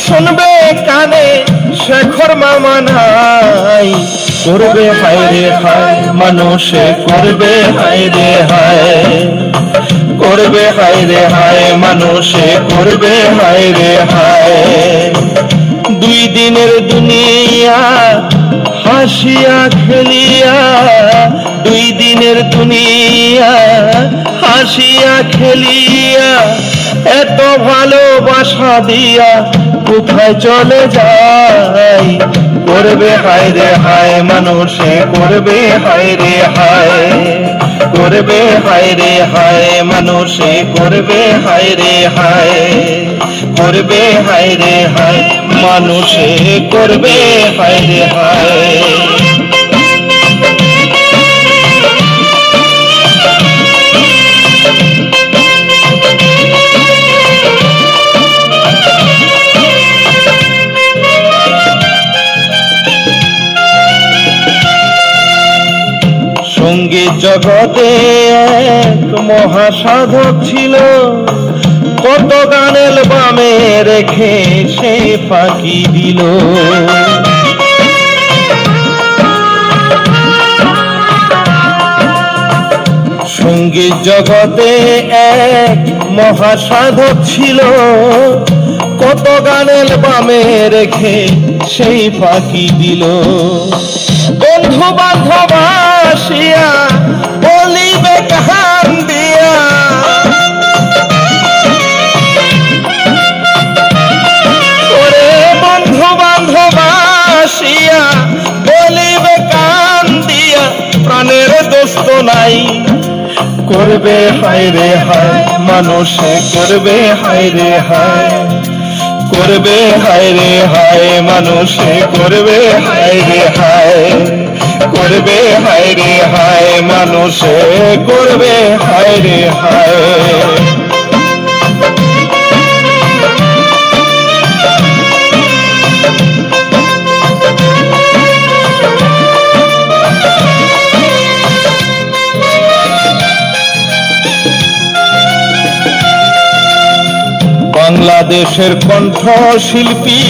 শুনবে কানে শেখর মামা নাই, করবে হায় রে হায় মানুষে করবে হায় রে হায়, করবে হায় রে হায় মানুষে করবে হায় রে হায়। দুই দিনের দুনিয়া হাসিয়া খেলিয়া, দুই দিনের দুনিয়া হাসিয়া খেলিয়া এত ভালোবাসা দিয়া কোথায় চলে যায়, করবে হায় রে হায় মানুষে করবে হায় রে হায়, করবে হায় রে হায় মানুষে করবে হায় রে হায়, করবে হায় রে হায় মানুষে করবে হায় রে হায়। সঙ্গীত জগতে এক মহাসাধক ছিল, কত গান অ্যালবামে রেখে সে ফাঁকি দিল। সঙ্গীত জগতে এক মহাসাধক ছিল, কত গান অ্যালবামে রেখে সেই ফাঁকি দিল। বন্ধু বান্ধব আসিয়া বলিবে কাহান দিয়া, ওরে বন্ধু বান্ধব আসিয়া বলিবে কান দিয়া, প্রাণের দোস্ত নাই, করবে হায় রে হায় মানুষে করবে হায় রে হায়, করবে হায় রে হায় মানুষে করবে হায় রে হায়, করবে হায় রে হায় মানুষে করবে হায় রে হায়। বাংলাদেশের কণ্ঠশিল্পী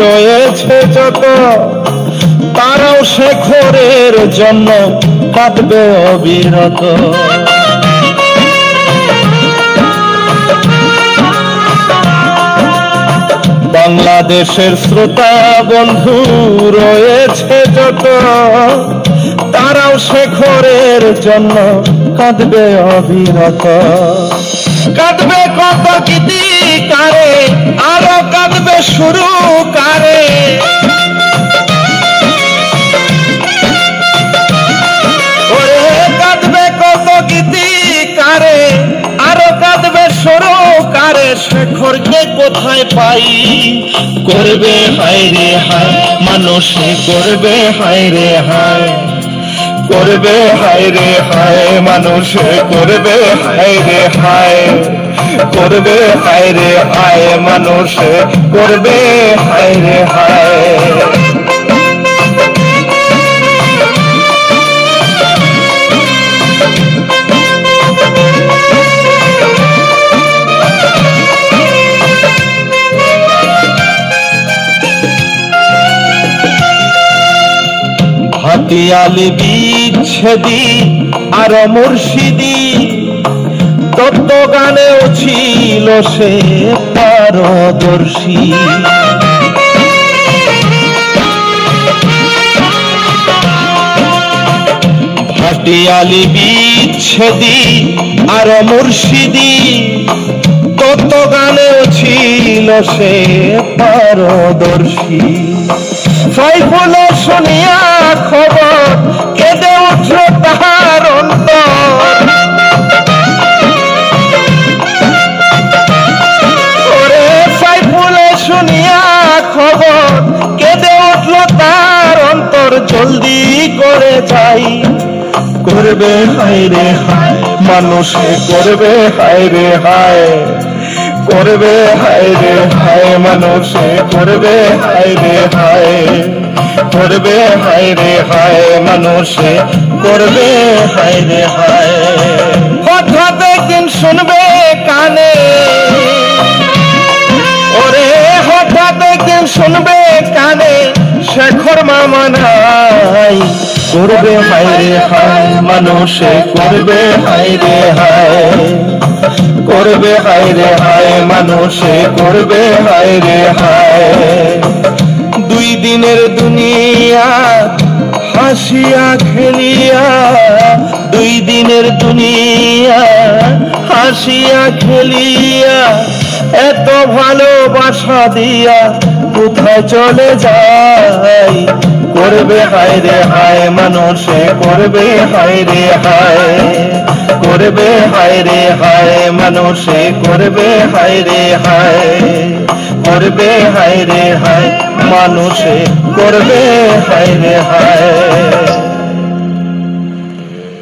রয়েছে যত, তারাও শেখরের জন্য কাঁদবে অবিরত। বাংলাদেশের শ্রোতা বন্ধু রয়েছে যত, তারাও শেখরের জন্য কাঁদবে অবিরত। কাঁদবে কত গীতিকারে আরো কাঁদবে শুরু কারে, ওরে কাঁদবে কত গীতিকারে আরো কাঁদবে শুরু কারে, শেখরকে কোথায় পাই, করবে হায় রে হায় মানুষে করবে হায় রে হায়, করবে হায় রে হায় মানুষে করবে হায় রে হায়, করবে হায় রে হায় মানুষে করবে হায় রে হায়। হাতিয়ালি বিচ্ছেদি আর মুর্শিদি, তত্ত্ব গানেও ছিল সে পারদর্শী। হাতিয়ালি বিচ্ছেদি আর মুর্শিদি, তত্ত্ব গানেও ছিল সে পারদর্শী। সাইফুল শুনিয়া খবর কেঁদে উঠল তাহার অন্তর, ওরে সাইফুল শুনিয়া খবর কেঁদে উঠল তার অন্তর, জলদি করে যাই, করবে হায় রে হায় মানুষে করবে হায় রে হায়, করবে হায় রে হায় মানুষে করবে হায় রে হায়, করবে হায় রে হায় মানুষে করবে হায় রে হায়। হঠাৎ একদিন শুনবে কানে, ওরে হঠাৎ একদিন শুনবে কানে শেখর মামা নাই, করবে হায় রে হায় মানুষে করবে হায় রে হায়, করবে হায় রে হায় মানুষে করবে হায় রে হায়। দুই দিনের দুনিয়া হাসিয়া খেলিয়া, দুই দিনের দুনিয়া হাসিয়া খেলিয়া এত ভালোবাসা দিয়া কোথায় চলে যায়, করবে হায় রে হায় মানুষে করবে হায় রে হায়, করবে হায় রে হায় মানুষে করবে হায় রে হায়, করবে হায় রে হায় মানুষে করবে হায় রে হায়।